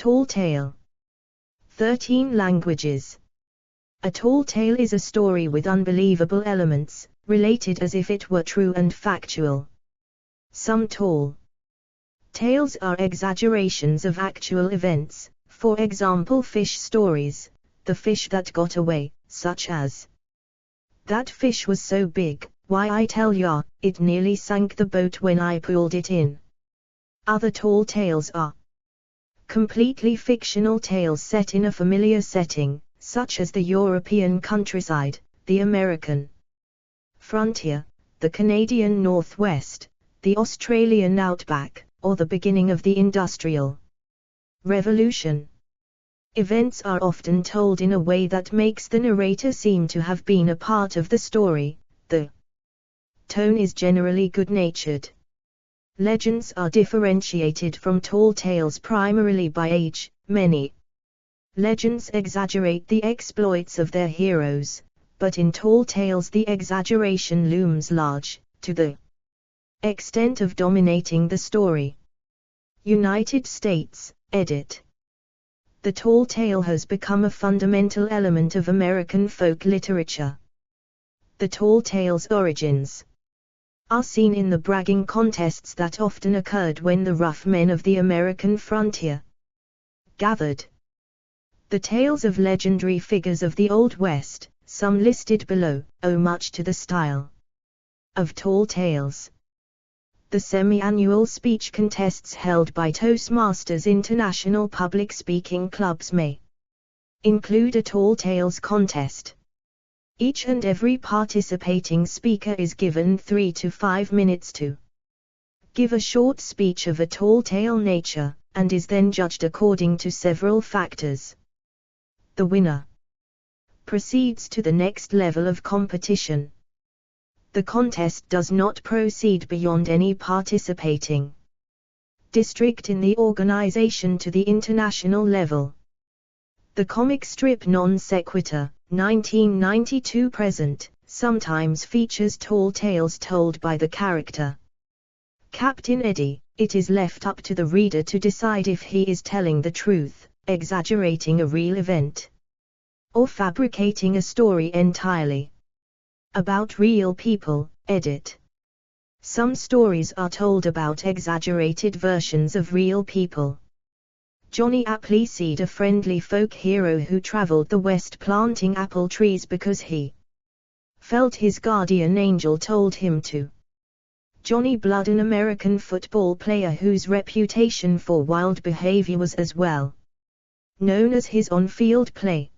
tall tale. 13 languages. A tall tale is a story with unbelievable elements, related as if it were true and factual. Some tall tales are exaggerations of actual events, for example fish stories, the fish that got away, such as, "That fish was so big, why I tell ya, it nearly sank the boat when I pulled it in." Other tall tales are completely fictional tales set in a familiar setting, such as the European countryside, the American frontier, the Canadian Northwest, the Australian outback, or the beginning of the Industrial Revolution. Events are often told in a way that makes the narrator seem to have been a part of the story. The tone is generally good-natured. Legends are differentiated from tall tales primarily by age. Many legends exaggerate the exploits of their heroes, but in tall tales the exaggeration looms large, to the extent of dominating the story. United States, edit. The tall tale has become a fundamental element of American folk literature. The tall tale's origins are seen in the bragging contests that often occurred when the rough men of the American frontier gathered. The tales of legendary figures of the Old West, some listed below, owe much to the style of tall tales. The semi-annual speech contests held by Toastmasters International Public Speaking Clubs may include a tall tales contest. Each and every participating speaker is given 3 to 5 minutes to give a short speech of a tall tale nature, and is then judged according to several factors. The winner proceeds to the next level of competition. The contest does not proceed beyond any participating district in the organization to the international level. The comic strip Non Sequitur, 1992 present, sometimes features tall tales told by the character Captain Eddie. It is left up to the reader to decide if he is telling the truth, exaggerating a real event, or fabricating a story entirely about real people. Edit. Some stories are told about exaggerated versions of real people. Johnny Appleseed, a friendly folk hero who traveled the West planting apple trees because he felt his guardian angel told him to. Johnny Blood, an American football player whose reputation for wild behavior was as well known as his on-field play.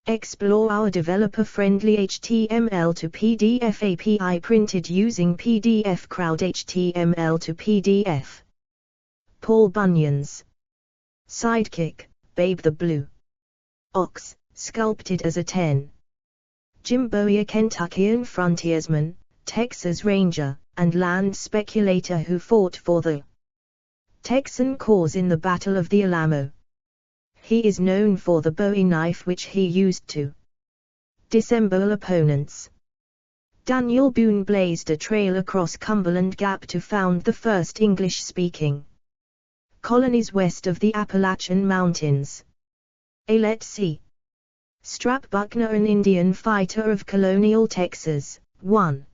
Explore our developer-friendly HTML to PDF API printed using PDF Crowd HTML to PDF. Paul Bunyan's sidekick, Babe the Blue Ox, sculpted as a 10. Jim Bowie, a Kentuckian frontiersman, Texas Ranger, and land speculator who fought for the Texan cause in the Battle of the Alamo. He is known for the Bowie knife which he used to dissemble opponents. Daniel Boone blazed a trail across Cumberland Gap to found the first English-speaking colonies west of the Appalachian Mountains. Let's see. Strap Buckner, an Indian fighter of colonial Texas. 1.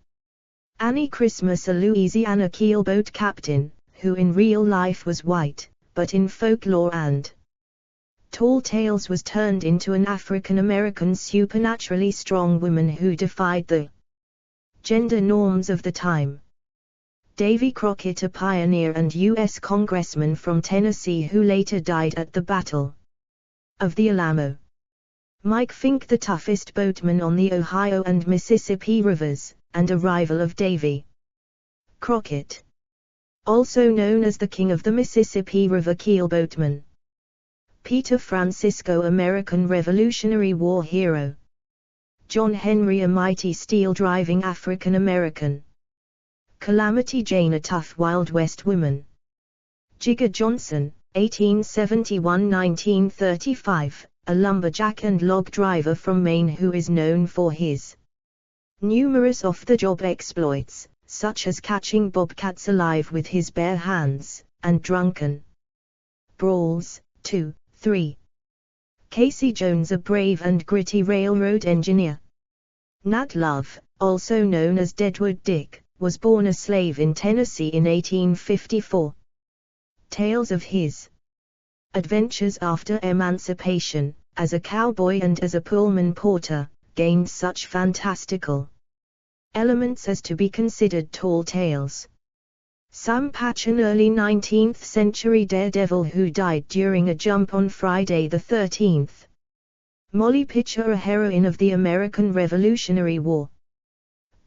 Annie Christmas, a Louisiana keelboat captain, who in real life was white, but in folklore and tall tales was turned into an African-American supernaturally strong woman who defied the gender norms of the time. Davy Crockett, a pioneer and U.S. congressman from Tennessee who later died at the Battle of the Alamo. Mike Fink, the toughest boatman on the Ohio and Mississippi rivers, and a rival of Davy Crockett. Also known as the King of the Mississippi River keelboatman. Peter Francisco, American Revolutionary War hero. John Henry, a mighty steel-driving African-American. Calamity Jane, a tough Wild West woman. Jigger Johnson, 1871–1935, a lumberjack and log driver from Maine who is known for his numerous off-the-job exploits, such as catching bobcats alive with his bare hands, and drunken brawls. 2, 3. Casey Jones, a brave and gritty railroad engineer. Nat Love, also known as Deadwood Dick, was born a slave in Tennessee in 1854. Tales of his adventures after emancipation, as a cowboy and as a Pullman porter, gained such fantastical elements as to be considered tall tales. Sam Patch, an early 19th century daredevil who died during a jump on Friday the 13th. Molly Pitcher, a heroine of the American Revolutionary War.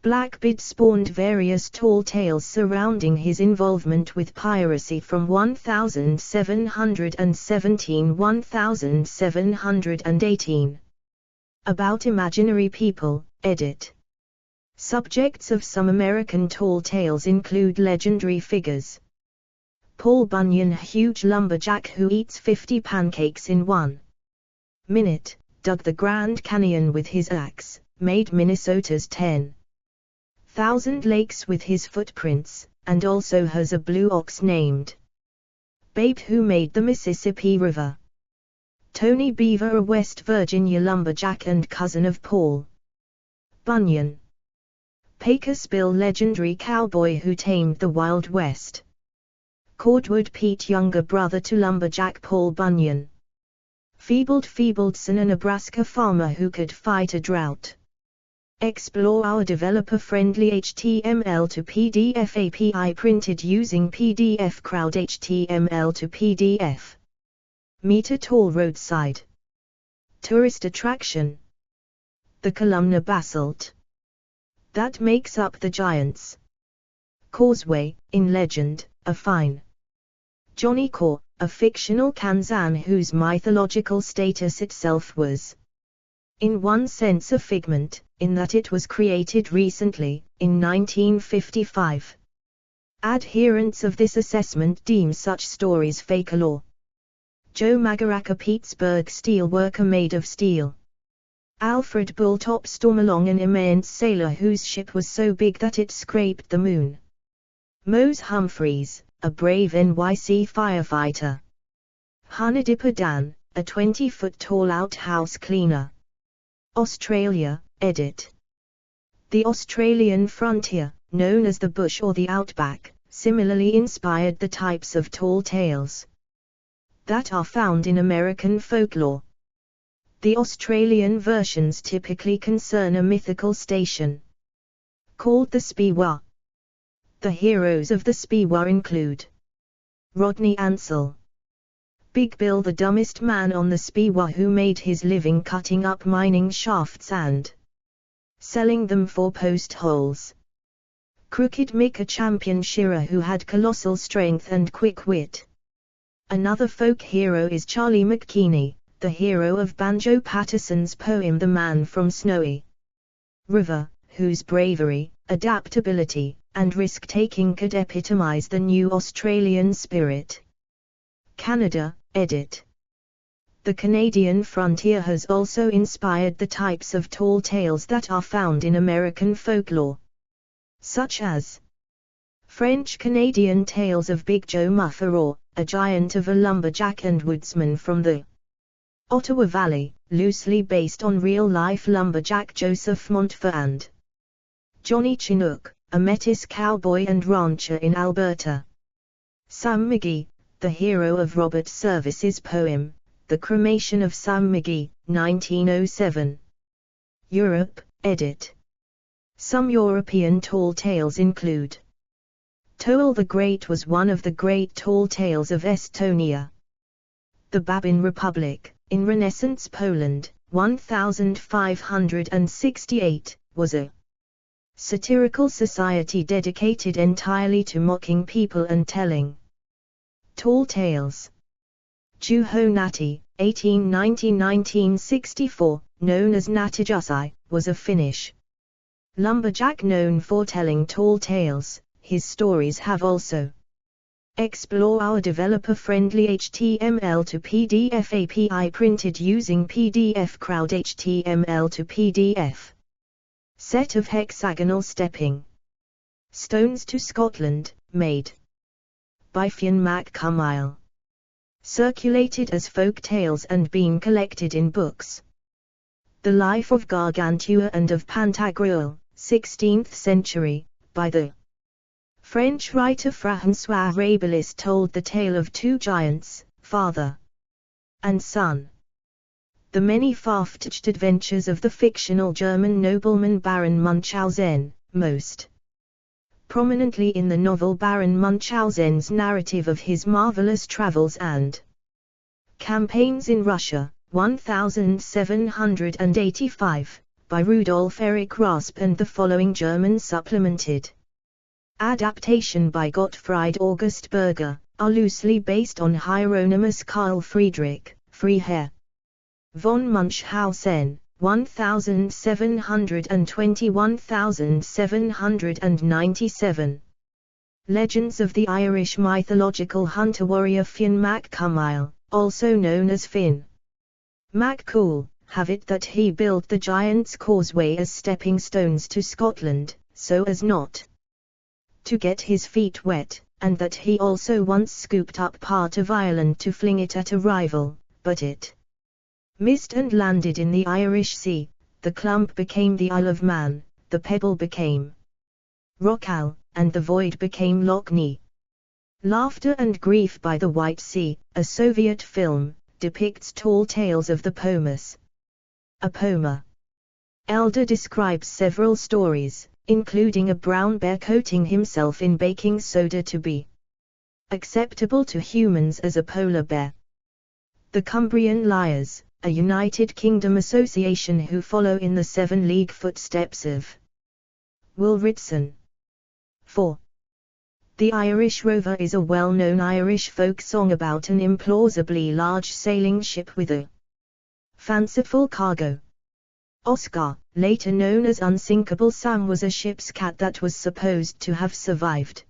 Blackbeard spawned various tall tales surrounding his involvement with piracy from 1717–1718. About imaginary people, edit. Subjects of some American tall tales include legendary figures. Paul Bunyan, a huge lumberjack who eats 50 pancakes in 1 minute, dug the Grand Canyon with his axe, made Minnesota's 10,000 lakes with his footprints, and also has a blue ox named Babe who made the Mississippi River. Tony Beaver, a West Virginia lumberjack and cousin of Paul Bunyan. Pecos Bill, legendary cowboy who tamed the Wild West. Cordwood Pete, younger brother to lumberjack Paul Bunyan. Feebledson, a Nebraska farmer who could fight a drought. Explore our developer-friendly HTML to PDF API printed using PDF Crowd HTML to PDF. Meet a tall roadside tourist attraction. The columnar basalt that makes up the Giant's Causeway, in legend, a fine Johnny Core, a fictional Kansan whose mythological status itself was, in one sense, a figment, in that it was created recently, in 1955. Adherents of this assessment deem such stories fake-lore. Joe Magarac, a Pittsburgh steelworker made of steel. Alfred Bulltop Stormalong, an immense sailor whose ship was so big that it scraped the moon. Mose Humphreys, a brave NYC firefighter. Hunadipper Dan, a 20-foot-tall outhouse cleaner. Australia, edit. The Australian frontier, known as the bush or the outback, similarly inspired the types of tall tales that are found in American folklore. The Australian versions typically concern a mythical station called the Speewah. The heroes of the Speewah include Rodney Ansell, Big Bill, the dumbest man on the Speewah who made his living cutting up mining shafts and selling them for post holes. Crooked Mick, a champion shearer who had colossal strength and quick wit. Another folk hero is Charlie McKeany, the hero of Banjo Patterson's poem The Man from Snowy River, whose bravery, adaptability, and risk-taking could epitomize the new Australian spirit. Canada, edit. The Canadian frontier has also inspired the types of tall tales that are found in American folklore, such as French-Canadian tales of Big Joe Muffarour, a giant of a lumberjack and woodsman from the Ottawa Valley, loosely based on real-life lumberjack Joseph Montfort, and Johnny Chinook, a Métis cowboy and rancher in Alberta. Sam McGee, the hero of Robert Service's poem, The Cremation of Sam McGee, 1907. Europe, edit. Some European tall tales include Toel the Great was one of the great tall tales of Estonia. The Babin Republic, in Renaissance Poland, 1568, was a satirical society dedicated entirely to mocking people and telling tall tales. Juho Natti, 1890–1964, known as Nattijusi, was a Finnish lumberjack known for telling tall tales. His stories have also Explore our developer-friendly HTML to PDF API printed using PDF Crowd HTML to PDF. Set of hexagonal stepping stones to Scotland, made by Fionn Mac Cumile. circulated as folk tales and been collected in books. The Life of Gargantua and of Pantagruel, 16th century, by the French writer François Rabelais, told the tale of two giants, father and son. The many far-fetched adventures of the fictional German nobleman Baron Munchausen, most prominently in the novel Baron Munchausen's narrative of his marvelous travels and campaigns in Russia, 1785, by Rudolf Erich Raspe, and the following German supplemented adaptation by Gottfried August Berger, are loosely based on Hieronymus Karl Friedrich, Freiherr von Munchausen, 1720–1797. Legends of the Irish mythological hunter-warrior Fionn Mac Cumaill, also known as Finn Mac Cool, have it that he built the Giant's Causeway as stepping stones to Scotland, so as not to get his feet wet, and that he also once scooped up part of Ireland to fling it at a rival, but it missed and landed in the Irish Sea. The clump became the Isle of Man, the pebble became Rockall, and the void became Loch Ness. Laughter and Grief by the White Sea, a Soviet film, depicts tall tales of the Pomus. A Poma elder describes several stories, including a brown bear coating himself in baking soda to be acceptable to humans as a polar bear. The Cumbrian Liars, a United Kingdom association who follow in the 7 League footsteps of Will Ritson. 4. The Irish Rover is a well-known Irish folk song about an implausibly large sailing ship with a fanciful cargo. Oscar, later known as Unsinkable Sam, was a ship's cat that was supposed to have survived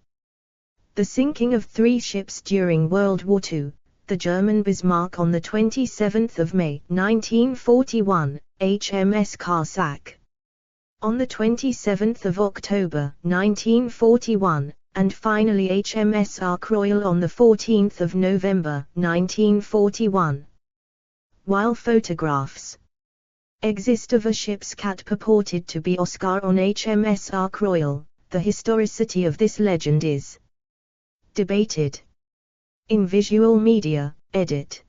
the sinking of 3 ships during World War II. The German Bismarck on the 27th of May 1941, HMS Karsak on the 27th of October 1941, and finally HMS Ark Royal on the 14th of November 1941. While photographs exist of a ship's cat purported to be Oscar on HMS Ark Royal, the historicity of this legend is debated. In Visual Media, edit.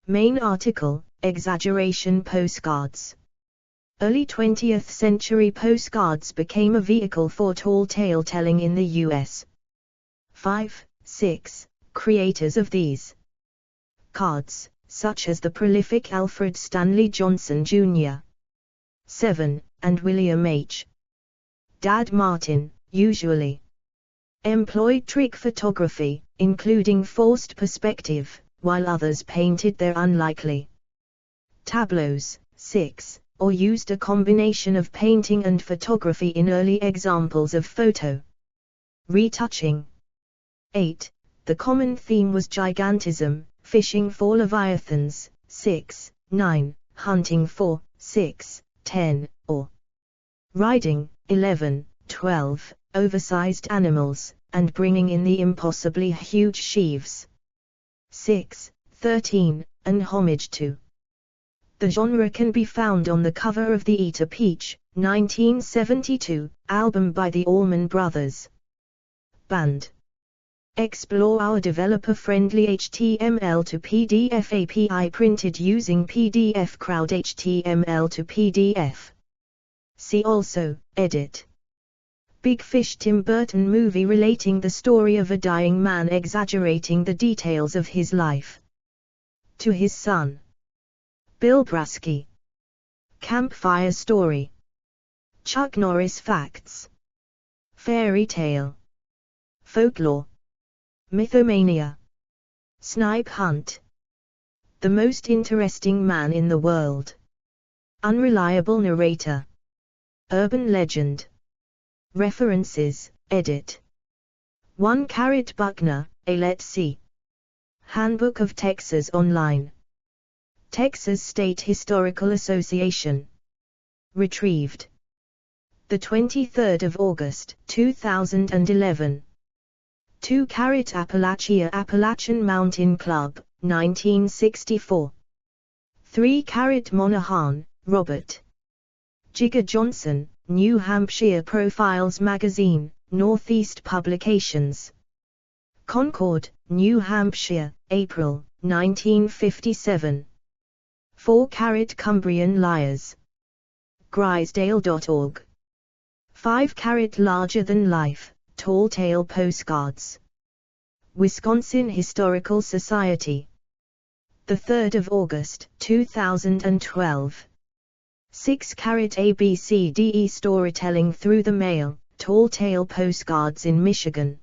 Main article, Exaggeration postcards. Early 20th century postcards became a vehicle for tall tale telling in the U.S. 5, 6, creators of these cards, such as the prolific Alfred Stanley Johnson Jr. 7, and William H. Dad Martin, usually employed trick photography, including forced perspective, while others painted their unlikely tableaus. 6, or used a combination of painting and photography in early examples of photo retouching. 8, the common theme was gigantism, fishing for leviathans. 6, 9, hunting for. 6, 10, or riding. 11, 12, oversized animals, and bringing in the impossibly huge sheaves. 6, 13, an homage to. The genre can be found on the cover of the Eat a Peach, 1972, album by the Allman Brothers Band. Explore our developer-friendly HTML to PDF API printed using PDF Crowd HTML to PDF. See also, edit. Big Fish Tim Burton movie relating the story of a dying man exaggerating the details of his life to his son. Bill Brasky. Campfire Story. Chuck Norris Facts. Fairy Tale. Folklore. Mythomania. Snipe Hunt. The Most Interesting Man in the World. Unreliable Narrator. Urban Legend. References, edit. 1 Buckner, A Let's See. Handbook of Texas Online. Texas State Historical Association. Retrieved. The 23rd of August, 2011. 2 Appalachia Appalachian Mountain Club, 1964. 3 Monahan, Robert. Jigger Johnson, New Hampshire Profiles Magazine, Northeast Publications. Concord, New Hampshire, April, 1957. 4 Cumbrian Liars. Grisdale.org. 5 Larger Than Life, Tall Tale Postcards. Wisconsin Historical Society. 3 August, 2012. 6 ABCDE Storytelling Through the Mail, Tall Tale Postcards in Michigan.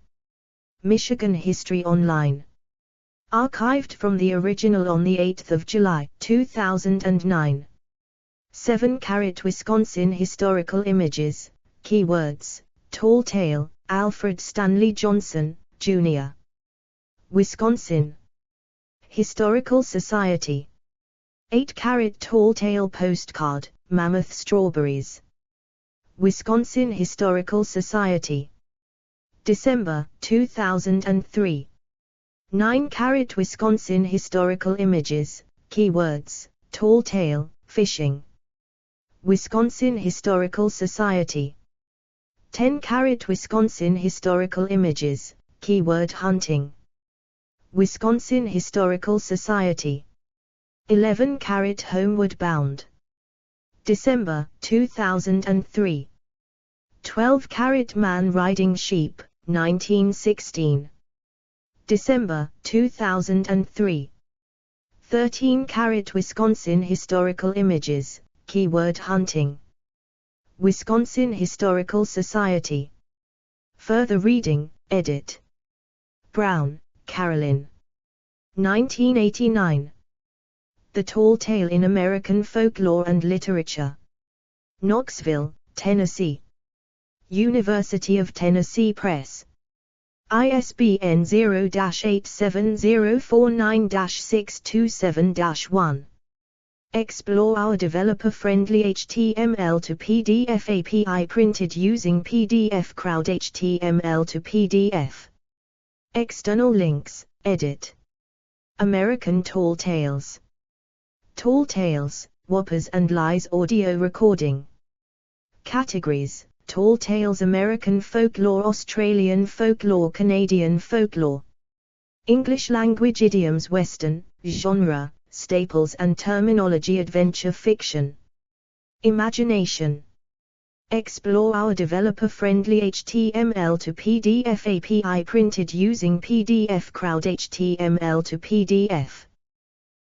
Michigan History Online. Archived from the original on 8 July, 2009. 7 Wisconsin Historical Images, Keywords, Tall Tale, Alfred Stanley Johnson, Jr. Wisconsin Historical Society. 8 Tall Tale Postcard, Mammoth Strawberries. Wisconsin Historical Society. December, 2003. 9 Wisconsin Historical Images, Keywords, Tall Tale, Fishing. Wisconsin Historical Society. 10 Wisconsin Historical Images, Keyword Hunting. Wisconsin Historical Society. 11 Homeward Bound. December, 2003. 12 Man Riding Sheep, 1916. December, 2003. 13 Wisconsin Historical Images, Keyword Hunting. Wisconsin Historical Society. Further reading, edit. Brown, Carolyn. 1989. The Tall Tale in American Folklore and Literature. Knoxville, Tennessee. University of Tennessee Press. ISBN 0-87049-627-1. Explore our developer-friendly HTML to PDF API printed using PDF Crowd HTML to PDF. External links, edit. American Tall Tales. Tall Tales, Whoppers and Lies audio recording. Categories: Tall Tales, American Folklore, Australian Folklore, Canadian Folklore. English language idioms, Western, genre, staples and terminology, adventure fiction. Imagination. Explore our developer-friendly HTML to PDF API printed using PDF Crowd HTML to PDF.